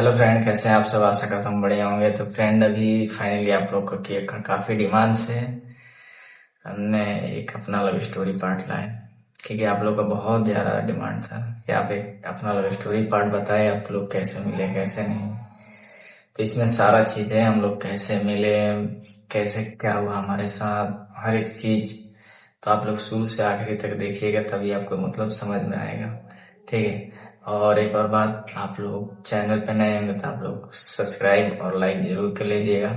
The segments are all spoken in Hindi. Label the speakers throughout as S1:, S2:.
S1: हेलो फ्रेंड, कैसे हैं आप सब। आशा करता हूँ बढ़िया होंगे। तो फ्रेंड, अभी फाइनली आप लोग को केक का काफी डिमांड से हमने एक अपना लव स्टोरी पार्ट लाए, क्योंकि आप लोग का बहुत ज्यादा डिमांड था कि आप एक अपना लव स्टोरी पार्ट बताए, आप लोग कैसे मिले कैसे नहीं। तो इसमें सारा चीज है, हम लोग कैसे मिले, कैसे क्या हुआ हमारे साथ, हर एक चीज। तो आप लोग शुरू से आखिरी तक देखिएगा, तभी आपको मतलब समझ में आएगा। ठीक है। और एक और बात, आप लोग चैनल पे नए होंगे तो आप लोग सब्सक्राइब और लाइक जरूर कर लीजिएगा।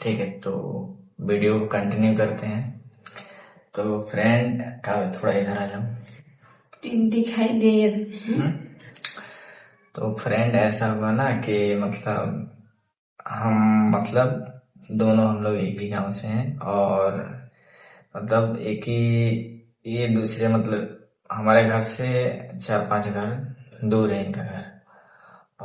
S1: ठीक है, तो वीडियो को कंटिन्यू करते हैं। तो फ्रेंड का थोड़ा इधर आ जाओ।
S2: दिखाई दे रहे हैं।
S1: तो फ्रेंड, ऐसा हुआ ना कि मतलब हम मतलब दोनों हम लोग एक ही गांव से हैं, और मतलब एक ही, ये दूसरे मतलब हमारे घर से 4-5 घर दूर है इनका घर।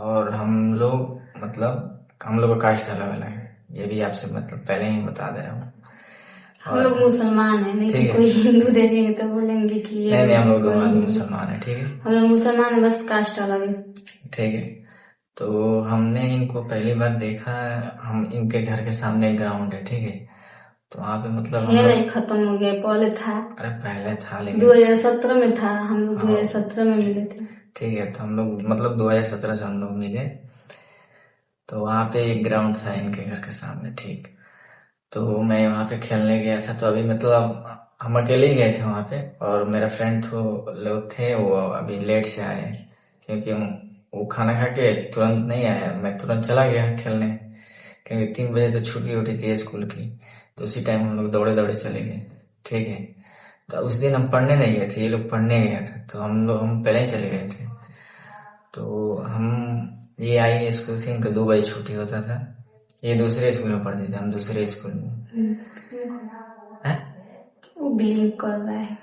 S1: और हम लोग मतलब हम लोग का कास्ट अलग अलग है, ये भी आपसे मतलब पहले ही बता दे रहा हूँ।
S2: हम लोग मुसलमान है, नहीं
S1: ठीक
S2: तो
S1: है।
S2: कोई हिंदू देखेंगे तो बोलेंगे कि ये
S1: नहीं नहीं, हम लोग
S2: कोई
S1: दोनों
S2: हिंदू।
S1: मुसलमान है। ठीक है।
S2: हम लोग मुसलमान है, बस कास्ट अलग है।
S1: ठीक है। तो हमने इनको पहली बार देखा, हम इनके घर के सामने एक ग्राउंड है। ठीक है। तो वहाँ पे मतलब हम
S2: है
S1: लोग,
S2: नहीं, खत्म हो गया, पहले था।
S1: अरे पहले था लेकिन
S2: 2017 में था, हम लोग
S1: हाँ
S2: 2017 में मिले थे।
S1: ठीक है। तो हम लोग मतलब 2017 से हम लोग मिले। तो वहाँ पे एक ग्राउंड था इनके घर के सामने। ठीक। तो मैं वहाँ पे खेलने गया था, तो अभी मतलब हम अकेले ही गए थे वहाँ पे, और मेरा फ्रेंड तो लोग थे, वो अभी लेट से आए, क्योंकि वो खाना खा के तुरंत नहीं आया, मैं तुरंत चला गया खेलने, क्योंकि 3 बजे तो छुट्टी होती थी स्कूल की। तो उसी टाइम हम लोग दौड़े दौड़े चले गए। ठीक है। तो उस दिन हम पढ़ने नहीं गए थे, ये लोग पढ़ने गए थे, तो हम पहले ही चले गए थे। तो हम, ये आई स्कूल से, इनको 2 बजे छुट्टी होता था, ये दूसरे स्कूल में पढ़ते थे, हम दूसरे स्कूल में हैं?
S2: वो ब्लिंक कर रहा है।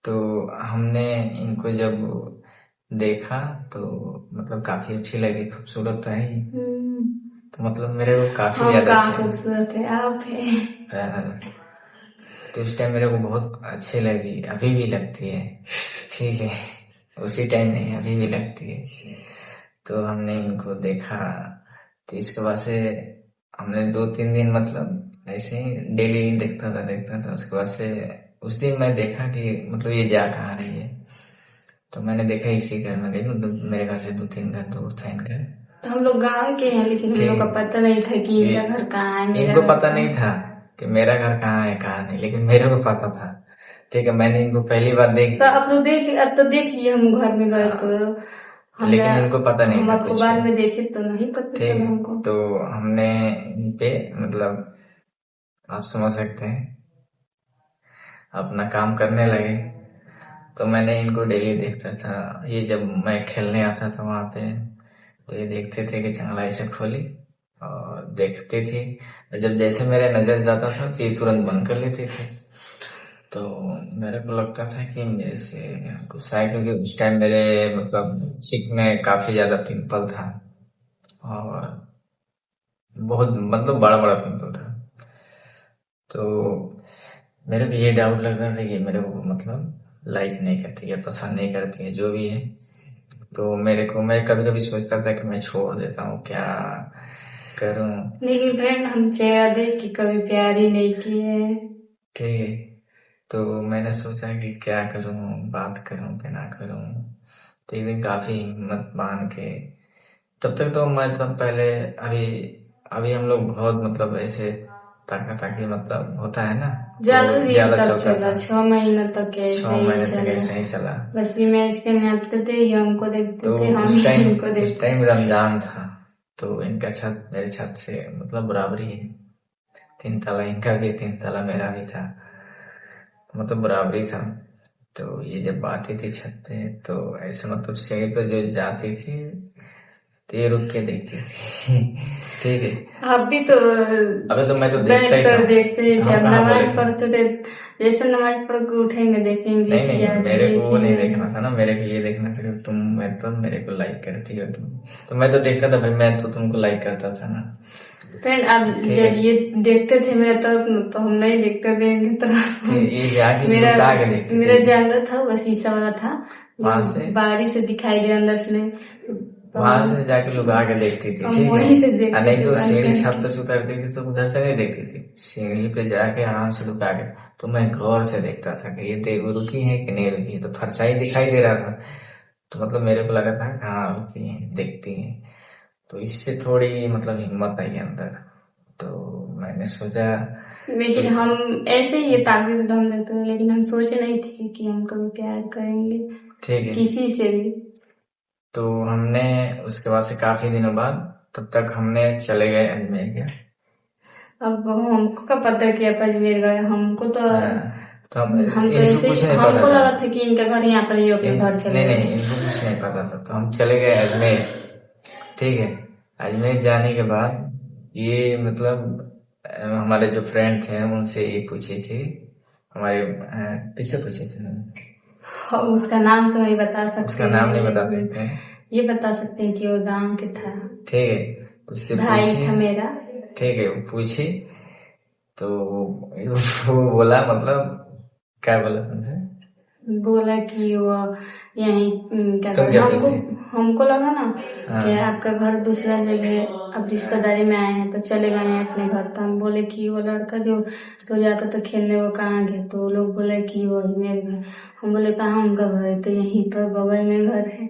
S1: तो हमने इनको जब देखा तो मतलब काफी अच्छी लगी, खूबसूरत तो है ही। तो मतलब मेरे को काफी
S2: हम
S1: ज्यादा
S2: कहाँ
S1: अच्छे
S2: खूबसूरत है, आप है।
S1: तो उस टाइम मेरे को बहुत अच्छी लगी, अभी भी लगती है। ठीक है। उसी टाइम नहीं, अभी भी लगती है। तो हमने इनको देखा, तो इसके बाद से हमने 2-3 दिन मतलब ऐसे ही डेली देखता था। उसके बाद से उस दिन मैं देखा कि मतलब ये जा कहाँ रही है। तो मैंने देखा इसी घर में गई, मतलब मेरे घर से 2-3 घर दूर था इनका।
S2: तो हम लोग गाँव के हैं, लेकिन हम लोग का
S1: ठीक।
S2: पता नहीं था कि इनका
S1: ये
S2: घर कहाँ है, मेरा
S1: इनको
S2: घर
S1: पता
S2: कहाँ
S1: नहीं
S2: है।
S1: था कि मेरा घर कहाँ है कहाँ नहीं, लेकिन मेरे को पता था। ठीक है। मैंने इनको पहली बार देख
S2: तो
S1: लिया
S2: आप लोग अब तो देख लिए, हम घर में गए तो
S1: लेकिन
S2: हमरा
S1: इनको पता नहीं
S2: हम
S1: था कुछ भी।
S2: अखबार में देखे तो नहीं पता
S1: ठीक
S2: चला
S1: है।
S2: हमको।
S1: तो हमने इन पे मतलब आप समझ सकते हैं, अपना काम करने लगे। तो मैंने इनको डेली देखता था, ये जब मैं खेलने आता था वहां पे, तो ये देखते थे कि जंगला ऐसे खोली और देखती थी। जब जैसे मेरे नजर जाता था तो ये तुरंत बंद कर लेती थी। तो मेरे को लगता था कि मेरे से गुस्सा है, क्योंकि उस टाइम मेरे मतलब चिक में काफी ज्यादा पिंपल था, और बहुत मतलब बड़ा बड़ा पिंपल था। तो मेरे को ये डाउट लग रहा था कि मेरे को मतलब लाइक नहीं करती है, पसंद नहीं करती है, जो भी है। तो मेरे को, मैं कभी कभी सोचता था कि मैं छोड़ देता हूँ, क्या करूँ।
S2: लेकिन फ्रेंड, हम चेहरा देख के कभी प्यार ही नहीं किए।
S1: ठीक है। तो मैंने सोचा कि क्या करूँ, बात करूँ कि ना करूँ। तो एक दिन काफी हिम्मत मान के, तब तक तो मतलब पहले, अभी अभी हम लोग बहुत मतलब ऐसे ताकि मतलब होता है ना,
S2: ज्यादा
S1: तो
S2: दिन
S1: ज्यादा
S2: तक
S1: चलता
S2: चला,
S1: था।
S2: 6 महीना तक ऐसे
S1: 6 महीने
S2: ही
S1: तक
S2: चला।
S1: ऐसे ही चला।
S2: बस इमेज के नापते थे, ये हमको देखते
S1: तो
S2: थे, हम
S1: उस टाइम
S2: इनको
S1: उस
S2: देखते
S1: टाइम
S2: थे।
S1: रमजान था। तो इनका छत मेरे छत से मतलब बराबरी है, 3 तला इनका भी, 3 तला मेरा भी था, तो मतलब बराबरी था। तो ये जब आती थी छत पे, तो ऐसे मतलब सीढ़ी पे जो जाती थी, तो ये रुक के देखती थी। ठीक है।
S2: आप भी तो
S1: अबे तो मैं तो देखता
S2: बैठ
S1: ही था,
S2: कर देखते थे,
S1: हम
S2: हम
S1: कहाँ बोले
S2: नमाज
S1: थे।
S2: पढ़ते थे। जैसे नमाज पढ़ के उठेंगे, देखेंगे
S1: नहीं
S2: कि
S1: नहीं,
S2: यार
S1: मेरे
S2: ये
S1: को वो नहीं
S2: है।
S1: देखना था ना, मेरे को ये देखना था कि तुम मतलब मेरे को लाइक करती हो तुम। तो मैं तो देखता था भाई, मैं तो तुमको लाइक करता था ना।
S2: फ्रेंड, आप
S1: ठीक है।
S2: जब ये देखते थे मेरे तरफ, तो हम नहीं देखते थे इनकी तरफ।
S1: ठीक, ये जाके
S2: मेरा
S1: लुका के देखती
S2: मेरा
S1: थी
S2: जंगल था, वो शीशा वाला था, जो
S1: वहां से।
S2: बाहरी से दिखाई दे, अंदर से नहीं।
S1: वहां से जाके लुका के देखती थी,
S2: हम
S1: ठीक
S2: वहीं से
S1: है।
S2: देखते
S1: नहीं
S2: थे
S1: तो सीढ़ी
S2: बालकनी
S1: छत पे से उतरती थी तो उधर से नहीं देखती थी, सीढ़ी पे जाके आराम से लुका के, तो मैं गौर से देखता था कि ये देख रुकी है कि नहीं रुकी है, तो परछाई दिखाई दे रहा था, तो मतलब मेरे को लगा था कि हाँ रुकी है, देखती है। तो इससे थोड़ी मतलब हिम्मत आई अंदर, तो मैंने सोचा तो
S2: लेकिन हम ऐसे ही ये ताबीज दम देते हैं, लेकिन हम सोचे नहीं थे कि हम कभी प्यार करेंगे
S1: ठीक है।
S2: किसी से भी।
S1: तो हमने उसके बाद से काफी दिनों बाद, तब तक हमने चले गए अजमेर के।
S2: अब हमको क्या पता कि आप अजमेर गए, हमको तो
S1: तो हम
S2: हम तो
S1: इनको
S2: ऐसे
S1: कुछ
S2: ही
S1: नहीं पता
S2: हमको
S1: था,
S2: लगा था कि इनका घर यहाँ पर ही, अपने घर चले
S1: नहीं
S2: गए।
S1: नहीं इनको कुछ नहीं पता था, तो हम चले गए अजमेर, ठीक है। अजमेर जाने के बाद ये मतलब हमारे जो फ्रेंड थे हम उनसे ये पूछे थे, हमारे किससे पूछे थे,
S2: हम उसका नाम तो नहीं बता सकते
S1: उसका नाम नहीं बता
S2: लेकिन
S1: सकते हैं,
S2: ये बता सकते हैं कि वो गांव के था,
S1: ठीक है। उससे
S2: भाई
S1: पूछे,
S2: था मेरा।
S1: ठीक है, वो पूछी तो वो बोला, मतलब क्या बोला तुमसे,
S2: बोला कि वो यहीं क्या
S1: तुम
S2: कहते
S1: क्या
S2: हमको
S1: पूछे,
S2: हमको लगा ना कि
S1: हाँ
S2: आपका घर दूसरा जगह, अब रिश्तेदारी में आए हैं तो चले गए हैं अपने घर। तो हम बोले कि वो लड़का जो तो जाता तो खेलने, वो कहाँ गए, तो वो लोग बोले कि वो मेरे घर। हम बोले कहाँ उनका घर है, तो यहीं पर बगल में घर है।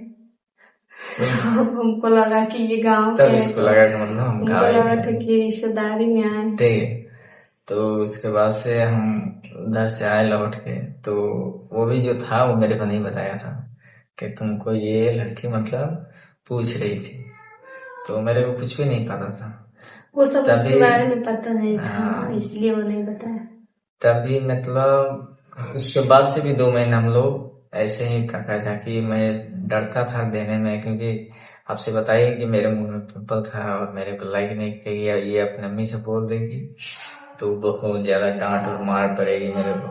S1: तो
S2: तो हमको लगा कि ये गांव
S1: तब
S2: के हैं,
S1: इसको
S2: तो
S1: लगा कि मतलब हम
S2: हमको
S1: गाँव
S2: लगा
S1: के
S2: था
S1: हैं,
S2: कि रिश्तेदारी में आए।
S1: ठीक है। तो उसके बाद से हम उधर से आए लौट के, तो वो भी जो था वो मेरे को नहीं बताया था कि तुमको ये लड़की मतलब पूछ रही थी, तो मेरे को कुछ भी नहीं पता था।
S2: वो सब उसके
S1: तभी
S2: बारे में पता नहीं था ना,
S1: हाँ,
S2: इसलिए वो नहीं बताया।
S1: तभी मतलब उसके बाद से भी 2 महीने हम लोग ऐसे ही थका था कि मैं डरता था देने में, क्योंकि आपसे बताइए कि मेरे मुंह में पिंपल था और मेरे को लाइक नहीं किया, ये अपने अम्मी से बोल देगी तो बहुत ज्यादा डांट और मार पड़ेगी मेरे को,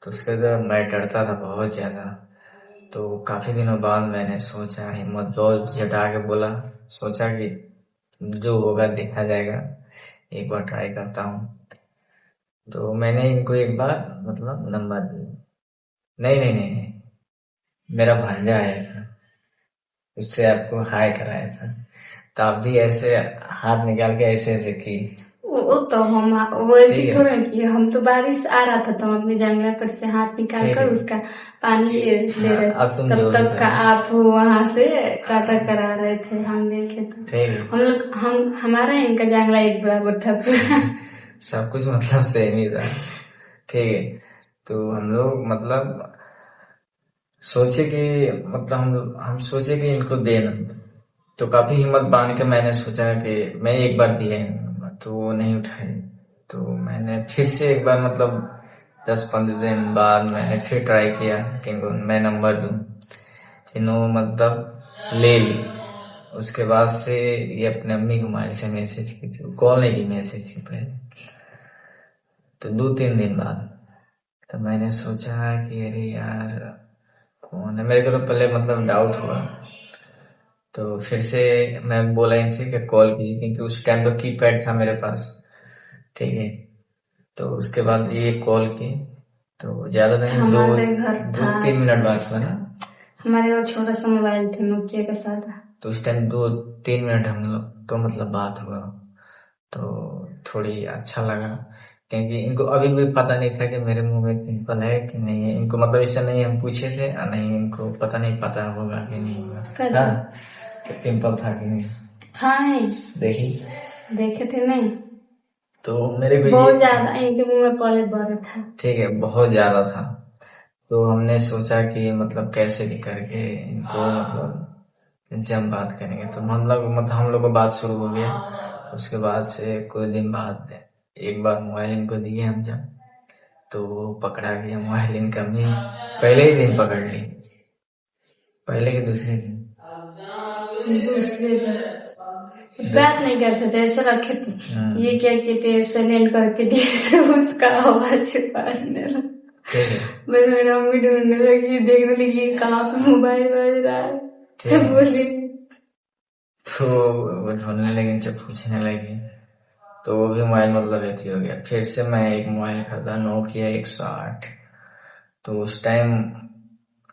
S1: तो उसके बाद मैं डरता था बहुत ज्यादा। तो काफी दिनों बाद मैंने सोचा, हिम्मत बहुत जटा के बोला, सोचा कि जो होगा देखा जाएगा, एक बार ट्राई करता हूँ। तो मैंने इनको एक बार मतलब नंबर दिया, नहीं नहीं नहीं नहीं, मेरा भांजा आया था, उससे आपको हाय कराया था, तो आप भी ऐसे हाथ निकाल के ऐसे ऐसे की,
S2: वो तो हम वो ऐसे
S1: ठीक है,
S2: थोड़ा किए, हम तो बारिश आ रहा था तो हम अपने जंगला पर से हाथ निकाल
S1: ठीक
S2: कर
S1: है।
S2: उसका पानी ले
S1: हाँ,
S2: रहे।
S1: अब तुम
S2: तब
S1: जो भी
S2: तक का
S1: करो,
S2: आप वहां से काटा करा रहे थे, हम देखे तो
S1: ठीक है।
S2: हम लोग हम हमारा इनका जंगला एक बराबर था पूरा।
S1: सब कुछ मतलब सेम ही था, ठीक है। तो हम लोग मतलब सोचे कि मतलब हम सोचे कि इनको देना, तो काफी हिम्मत बांध के मैंने सोचा कि मैं एक बार दिए तो वो नहीं उठाए, तो मैंने फिर से एक बार मतलब 10-15 दिन बाद मैंने फिर ट्राई किया कि इनको मैं नंबर दूं, इन्होंने मतलब ले ली। उसके बाद से ये अपने अम्मी को मोबाइल से मैसेज की थी, कॉल नहीं की, मैसेज की पहले। तो 2-3 दिन बाद तो मैंने सोचा कि अरे यार कौन है, मेरे को तो पहले मतलब डाउट हुआ, तो फिर से मैं बोला इनसे कि कॉल की, क्योंकि उस टाइम तो कीपैड था मेरे पास, ठीक है। तो उसके बाद ये कॉल की, तो ज्यादा नहीं, दो
S2: हमारे घर
S1: दो
S2: था,
S1: 3 मिनट बात हुआ ना,
S2: हमारे घर छोटा सा मोबाइल थे नोकिया के साथ।
S1: तो उस टाइम 2-3 मिनट हम लोग तो मतलब बात हुआ, तो थोड़ी अच्छा लगा, क्योंकि इनको अभी भी पता नहीं था कि मेरे मुंह में पिंपल है कि नहीं है, इनको मतलब ऐसा नहीं हम पूछे थे, नहीं इनको पता नहीं, पता होगा कि नहीं होगा, हाँ कि पिंपल था कि नहीं,
S2: था नहीं,
S1: देखी,
S2: देखे थे नहीं,
S1: तो मेरे को
S2: बहुत
S1: ये,
S2: ज्यादा इनके मुंह में पहले बड़ा था।
S1: ठीक है, बहुत ज्यादा था। तो हमने सोचा कि मतलब कैसे भी करके इनको मतलब इनसे हम बात करेंगे, तो हम लोग को बात शुरू हो गया। उसके बाद से कुछ दिन बाद एक बार मोबाइल इनको दिए हम जब, तो वो पकड़ा गया मोबाइल, इनका मैं पहले ही दिन पकड़ ली, पहले के दूसरे दिन,
S2: दूसरे दिन बात
S1: दूसरे
S2: नहीं करते थे, ऐसे रखे थे।
S1: हम्म,
S2: ये क्या कहते साइलेंट करके दिए थे, उसका आवाज छुपाने लगा।
S1: ठीक है,
S2: मैं मेरा मम्मी ढूंढने लगी, देखने लगी कहाँ पे मोबाइल बज रहा है,
S1: ठीक
S2: तो
S1: है।
S2: बोली
S1: तो वो ढूंढने लगी, इनसे पूछने लगी, तो वो भी मोबाइल मतलब ऐसी हो गया। फिर से मैं एक मोबाइल खरीदा, नोकिया 108, तो उस टाइम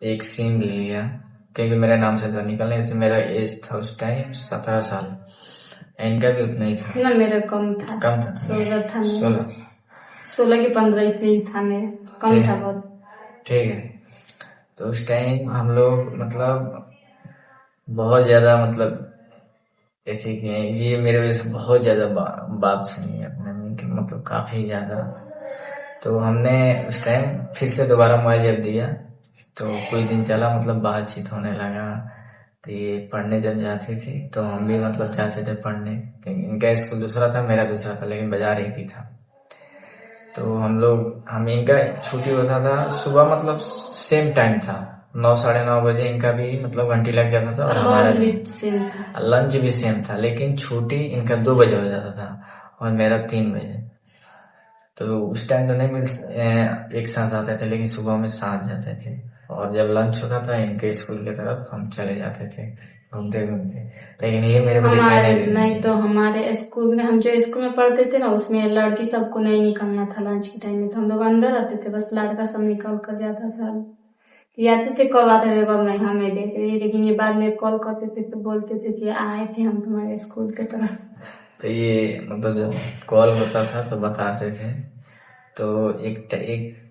S1: एक सिम ले लिया, क्योंकि मेरे नाम से तो निकल नहीं थे। मेरा एज था उस टाइम 17 साल, इनका भी उतना ही था।
S2: ना मेरा कम था,
S1: कम था
S2: 16 था मेरा।
S1: 16।
S2: 16 की 15 इतने ही था मेरा, कम था बहुत।
S1: ठीक है। तो उस टाइम हम लोग मतलब बहुत ज्यादा मतलब ऐसे कि ये मेरे वजह से बहुत ज्यादा बात सुनी है अपने में कि मतलब काफी ज्यादा। तो हमने उस टाइम फिर से दोबारा मोबाइल जब दिया तो कुछ दिन चला, मतलब बातचीत होने लगा। तो ये पढ़ने जब जाती थी तो हम भी मतलब जाते थे पढ़ने, क्योंकि इनका स्कूल दूसरा था, मेरा दूसरा था, लेकिन बाजार एक ही था। तो हम इनका छुट्टी होता था सुबह, मतलब सेम टाइम था, 9 साढ़े 9 बजे इनका भी मतलब घंटी लग जाता था और हमारा
S2: लंच
S1: भी।
S2: भी सेम था।
S1: लंच भी सेम था, लेकिन छुट्टी इनका 2 बजे हो जाता था और मेरा 3 बजे। तो उस टाइम तो नहीं एक साथ आते थे, लेकिन सुबह में साथ जाते थे। और जब लंच होता था इनके स्कूल की तरफ हम चले जाते थे घूमते घूमते। लेकिन ये मेरे को दिखाई
S2: हमारे
S1: नहीं देती
S2: नहीं
S1: थी।
S2: तो हमारे स्कूल में, हम जो स्कूल में पढ़ते थे ना, उसमें लड़की सबको नहीं निकलना था लंच के टाइम में, तो हम लोग अंदर आते थे, बस लड़का सब निकल कर जाता था। ये आते थे, कब आते थे कब नहीं हमें देखते थे, लेकिन ये बाद में कॉल करते थे तो बोलते थे कि आए थे हम तुम्हारे स्कूल की तरफ।
S1: तो ये मतलब जब कॉल होता था तो बताते थे। तो एक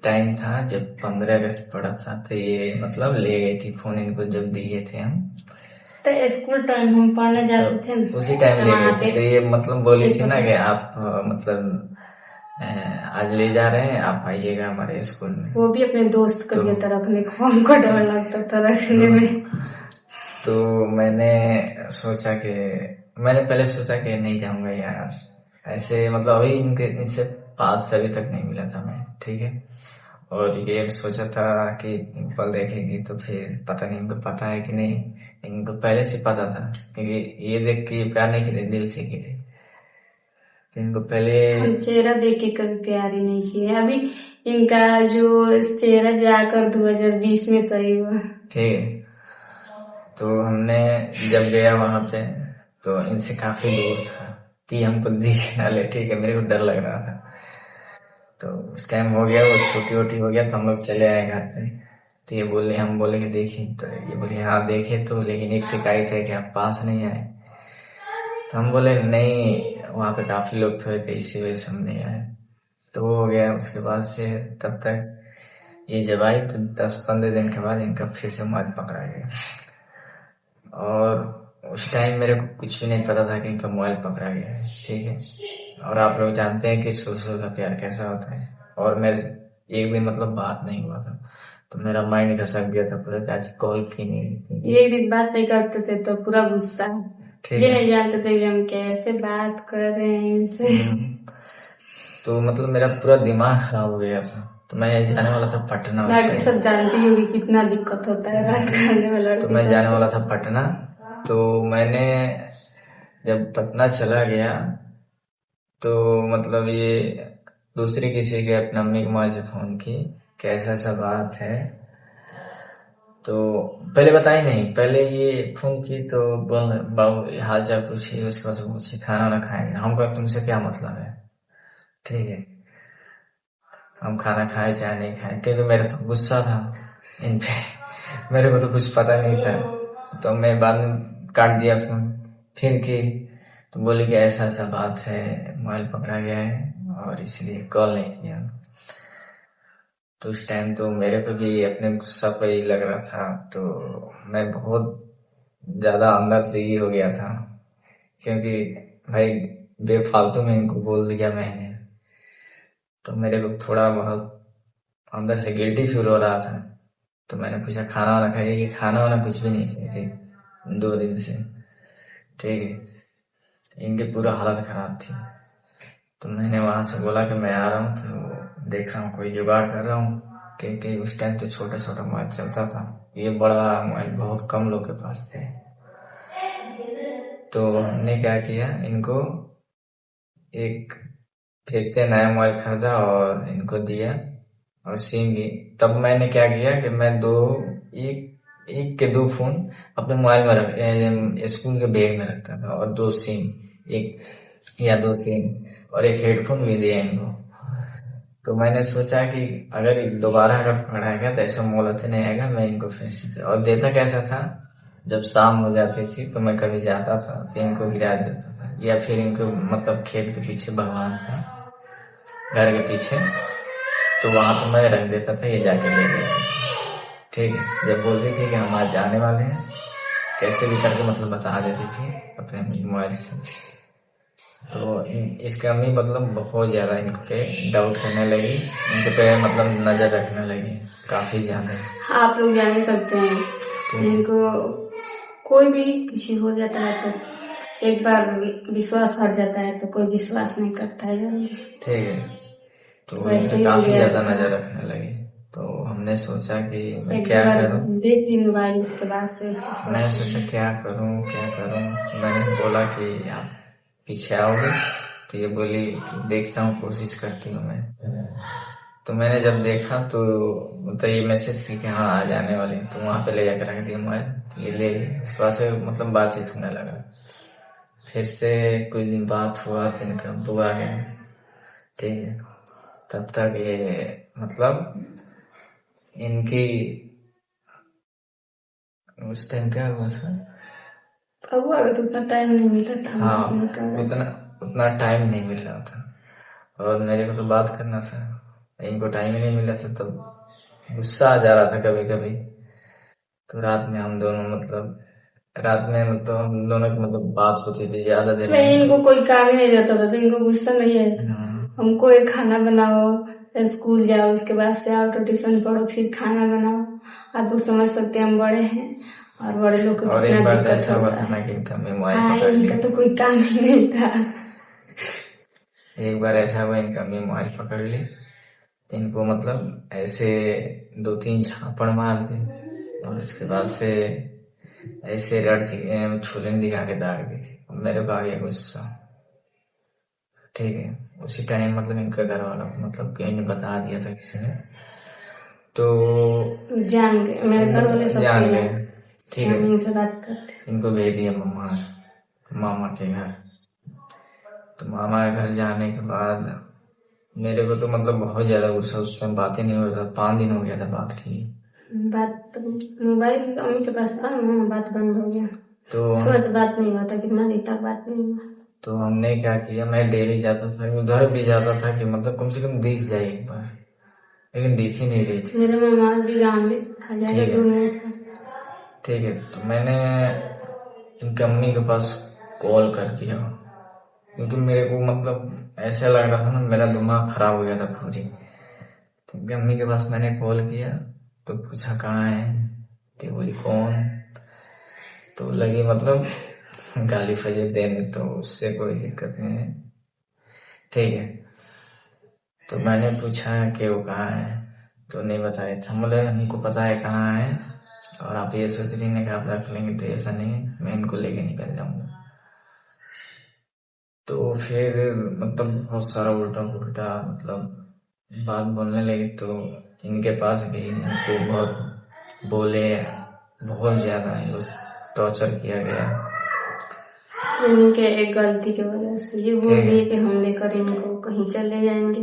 S1: टाइम था जब 15 अगस्त पड़ा था, तो ये मतलब ले गई थी फोन, इनको जब दिए थे हम
S2: तो स्कूल टाइम हम पढ़ने जाते थे
S1: तो
S2: ना,
S1: उसी टाइम
S2: तो
S1: ले गए
S2: वहाँ
S1: थे।
S2: पे
S1: तो ये मतलब बोली थी
S2: चिपक।
S1: ना कि आप मतलब आज ले जा रहे हैं, आप आइएगा हमारे स्कूल में।
S2: वो भी अपने दोस्त को
S1: तो
S2: दिया था रखने को, हमको डर लगता था रखने में।
S1: तो मैंने सोचा कि मैंने पहले सोचा कि नहीं जाऊंगा यार, ऐसे मतलब अभी इनसे पास से अभी तक नहीं मिला था मैं, ठीक है। और ये सोचा था कि पल देखेगी तो फिर पता नहीं इनको पता है कि नहीं, इनको पहले से पता था, क्योंकि ये देख के प्यार नहीं की थी, दिल से की थी। तो इनको पहले
S2: हम चेहरा देख के कभी प्यार ही नहीं किए अभी। इनका जो चेहरा जाकर 2020 में सही हुआ।
S1: ठीक है। तो हमने जब गया वहां पे तो इनसे काफी दूर था कि हमको दिख ना ले, ठीक है, मेरे को डर लग रहा था। तो उस टाइम हो गया, वो छोटी वोटी हो गया, तो हम लोग चले आए घर पे। तो ये बोले, हम बोले कि देखी, तो ये बोले हाँ देखे तो, लेकिन एक शिकायत है कि आप पास नहीं आए। तो हम बोले नहीं, वहाँ पे काफी लोग थे तो इसी वजह से हम नहीं आए। तो वो हो गया। उसके बाद से तब तक ये जब आई तो 10-15 दिन के बाद इनका फिर से मोबाइल पकड़ा गया। और उस टाइम मेरे को कुछ भी नहीं पता था कि इनका मोबाइल पकड़ा गया है, ठीक है। और आप लोग जानते हैं कि सोशल का प्यार कैसा होता है। और मेरे एक भी मतलब बात नहीं हुआ था, तो मेरा माइंड खसक गया था पूरा कि आज कॉल की नहीं।
S2: एक दिन बात नहीं करते थे तो पूरा गुस्सा।
S1: ठीक
S2: ये
S1: है।
S2: नहीं जानते थे कि हम कैसे बात कर रहे हैं इनसे।
S1: तो मतलब मेरा पूरा दिमाग खराब हो गया था। तो मैं जाने वाला था पटना उस
S2: लड़की
S1: टाइम।
S2: सब जानती होगी कितना दिक्कत होता है बात करने में
S1: तो
S2: लड़की
S1: मैं जाने वाला
S2: सब।
S1: था पटना। तो मैंने जब पटना चला गया तो मतलब ये दूसरी किसी के अपने अम्मी के मोबाइल से फोन की कि ऐसा ऐसा बात है। तो पहले बताई नहीं, पहले ये फोन की तो बोल बाबू हाल चाल पूछी, उसके बाद से पूछी खाना ना खाएंगे। हम कहा तुमसे क्या मतलब है, ठीक है, हम खाना खाए चाहे नहीं खाए, क्योंकि मेरा तो गुस्सा था इन पे। मेरे को तो कुछ पता नहीं था। तो मैं बाद में काट दिया फोन। फिर की तो बोली कि ऐसा ऐसा बात है, मोबाइल पकड़ा गया है और इसलिए कॉल नहीं किया। तो उस टाइम तो मेरे को भी अपने गुस्सा पे ही लग रहा था। तो मैं बहुत ज्यादा अंदर से ही हो गया था, क्योंकि भाई बेफालतू में इनको बोल दिया मैंने। तो मेरे को थोड़ा बहुत अंदर से गिल्टी फील हो रहा था। तो मैंने पूछा खाना वाना खाइए, कि खाना वाना कुछ भी नहीं खाई थी 2 दिन से, ठीक है। इनकी पूरा हालत खराब थी। तो मैंने वहां से बोला कि मैं आ रहा हूँ, तो देख रहा हूँ कोई जुगाड़ कर रहा हूँ, क्योंकि उस टाइम तो छोटा छोटा मोबाइल चलता था, ये बड़ा मोबाइल बहुत कम लोग के पास थे। तो हमने क्या किया, इनको एक फिर से नया मोबाइल खरीदा और इनको दिया और सिम भी। तब मैंने क्या किया कि मैं एक एक के 2 फोन अपने मोबाइल में स्कूल के बैग में रखता था, और 2 सिम, एक या 2 सिम और एक हेडफोन भी दिया इनको। तो मैंने सोचा कि अगर दोबारा अगर पकड़ाएगा तो ऐसा मोहलत नहीं आएगा, मैं इनको फिर से। और देता कैसा था, जब शाम हो जाती थी तो मैं कभी जाता था तो इनको गिरा देता था, या फिर इनको मतलब खेत के पीछे भगवान था, घर के पीछे, तो वहां पर मैं रख देता था, ये जाके ले लेते थे। ठीक है, जब बोलती थी कि हम आज जाने वाले हैं, कैसे भी करके मतलब बता देती थी अपने मोबाइल से। तो इसकी अम्मी मतलब बहुत ज्यादा इनको पे डाउट करने लगी, इनके पे मतलब नजर रखने लगी काफी ज्यादा।
S2: आप लोग जा नहीं सकते हैं, इनको कोई भी किसी हो जाता है तो एक बार विश्वास हट जाता है तो कोई विश्वास नहीं करता है जल्दी।
S1: ठीक है, तो
S2: वैसे
S1: इनसे
S2: ही हो
S1: काफी
S2: गया
S1: ज्यादा
S2: था।
S1: नजर रखने लगी। तो हमने सोचा कि मैं
S2: एक
S1: क्या
S2: बार
S1: करूं,
S2: देखी मोबाइल, उसके बाद से उसको
S1: मैं सोचा क्या करूं क्या करूं। मैंने बोला कि आप पीछे आओगे, तो ये बोली कि देखता हूँ, कोशिश करती हूँ मैं। तो मैंने जब देखा तो मतलब ये मैसेज की कि हाँ आ जाने वाली, तो वहां पे ले जाकर रख दिया मोबाइल, ये ले ली। उसके बाद से मतलब बातचीत होने लगा। फिर से कुछ दिन बात हुआ तो इनका अब्बू आ गया। ठीक है, तब तक ये मतलब इनकी उस टाइम क्या हुआ था,
S2: अब अगर तो उतना टाइम नहीं मिला था,
S1: हाँ
S2: बात नहीं कर रहे
S1: उतना उतना टाइम नहीं मिल रहा था, और मेरे को तो बात करना था, इनको टाइम ही नहीं मिला था। तब गुस्सा आ जा रहा था कभी कभी। तो रात में हम दोनों मतलब हम दोनों की मतलब बात होती थी ज्यादा देर
S2: नहीं,
S1: में।
S2: इनको कोई काम ही नहीं रहता था तो इनको गुस्सा नहीं है। हमको एक खाना बनाओ, स्कूल जाओ, उसके बाद से आओ तो ट्यूशन पढ़ो, फिर खाना बनाओ। आप लोग समझ सकते हैं हम बड़े हैं और बड़े लोग को
S1: और
S2: कितना
S1: एक बार तो
S2: दिक्कत
S1: ऐसा हुआ
S2: होता
S1: था
S2: है।
S1: ना कि इनका मैं मोबाइल
S2: हाँ,
S1: पकड़
S2: इनका
S1: ली।
S2: तो कोई काम ही नहीं था।
S1: एक बार ऐसा हुआ, इनका मैं मोबाइल पकड़ ली, तो इनको मतलब ऐसे 2-3 झापड़ मार दी, और उसके बाद से ऐसे रड थी छुलन दिखा के दाग दी थी। मेरे को आ गया गुस्सा। ठीक है, उसी टाइम मतलब इनका घर वाला मतलब कहीं ने बता दिया था किसी ने, तो
S2: जान गए, मेरे घर वाले सब
S1: जान
S2: पहले
S1: गए। ठीक
S2: हम
S1: है,
S2: इनसे बात करते।
S1: इनको भेज दिया मामा के घर। तो मामा के घर जाने के बाद मेरे को तो मतलब बहुत ज्यादा गुस्सा, उस टाइम बात ही नहीं हो रहा था, 5 दिन हो गया था बात की।
S2: बात तो मोबाइल अम्मी के पास था ना, बात बंद हो गया,
S1: तो
S2: तुरंत बात नहीं हुआ था, कितना दिन तक बात नहीं हुआ।
S1: तो हमने क्या किया, मैं डेली जाता था, उधर भी जाता था कि मतलब कम से कम दिख जाए एक बार, लेकिन दिख ही नहीं रही थी।
S2: मेरे मामा भी गाँव में था, ज्यादा
S1: ठीक है,
S2: दूर नहीं था।
S1: ठीक है, तो मैंने इनकी अम्मी के पास कॉल कर दिया, क्योंकि मेरे को मतलब ऐसा लग रहा था ना, मेरा दिमाग खराब हो गया था पूरी। तो इनकी अम्मी के पास मैंने कॉल किया, तो पूछा कहाँ है, तो बोली कौन। तो लगी मतलब गाली फजील देने, तो उससे कोई दिक्कत नहीं है। ठीक है, तो मैंने पूछा कि वो कहाँ है, तो नहीं बताया था। बोले हमको पता है कहाँ है, और आप ये सोच रही हैं कि आप रख लेंगे, तो ऐसा नहीं है, मैं इनको लेके निकल जाऊंगा। तो फिर मतलब बहुत सारा उल्टा पुल्टा मतलब बात बोलने लगी। तो इनके पास गई, इनको बहुत बोले, बहुत ज्यादा इनको टॉर्चर किया गया।
S2: इनके एक गलती की वजह से ये बोल दिए कि हम लेकर इनको कहीं चले जाएंगे,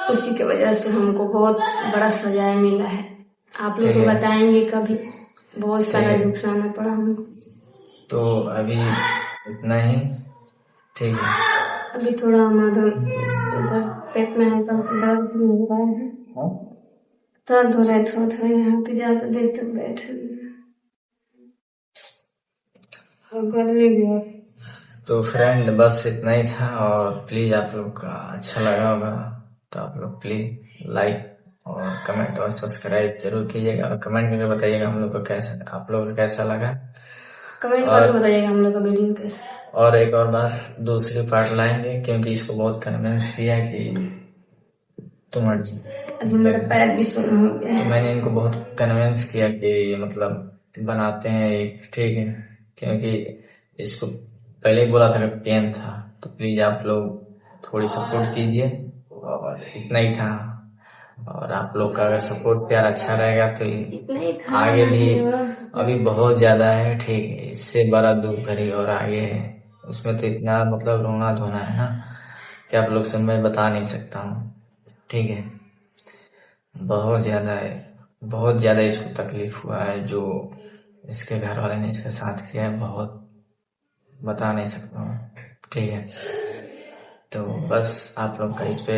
S2: उसी की वजह से हमको बहुत बड़ा सजाए मिला है। आप लोग को बताएंगे कभी, बहुत सारा दुख सहना पड़ा हमको।
S1: तो अभी इतना ही। ठीक है,
S2: अभी थोड़ा हमारा इधर पेट में हल्का दर्द भी हो रहा है, दर्द हो रहा है थोड़ा थोड़ा, यहाँ पे ज्यादा देर तक बैठे और गर्मी भी है।
S1: तो फ्रेंड बस इतना ही था, और प्लीज आप लोग का अच्छा लगा होगा तो आप लोग प्लीज लाइक और कमेंट और सब्सक्राइब जरूर कीजिएगा, और कमेंट करके बताइएगा हम लोग को कैसा, आप लोगों को कैसा लगा।
S2: कमेंट करके बताइएगा हम लोग का वीडियो कैसा।
S1: और एक और बात, दूसरी पार्ट लाएंगे, क्योंकि इसको बहुत कन्विंस किया कि
S2: अभी मेरा पैर भी सुना हो गया
S1: तो
S2: है।
S1: मैंने इनको बहुत कन्विंस किया कि मतलब बनाते हैं एक, ठीक है, क्योंकि इसको पहले ही बोला था कि पेन था। तो प्लीज आप लोग थोड़ी सपोर्ट कीजिए, और इतना ही था। और आप लोग का अगर सपोर्ट प्यार अच्छा रहेगा तो
S2: इतना ही था,
S1: आगे भी अभी बहुत ज्यादा है, ठीक है, इससे बड़ा दुख भरी और आगे है। उसमें तो इतना मतलब रोना धोना है ना कि आप लोग से मैं बता नहीं सकता हूँ। ठीक है। बहुत ज्यादा इसको तकलीफ हुआ है जो इसके घर वाले ने इसके साथ किया है, बहुत बता नहीं सकता हूँ। ठीक है, तो बस आप लोग का इस पे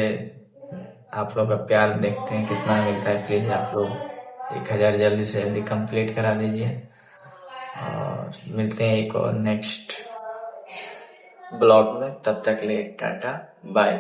S1: आप लोग का प्यार देखते हैं कितना मिलता है। प्लीज आप लोग 1000 जल्दी से जल्दी कंप्लीट करा दीजिए और मिलते हैं एक और नेक्स्ट ब्लॉग में। तब तक के लिए टाटा बाय।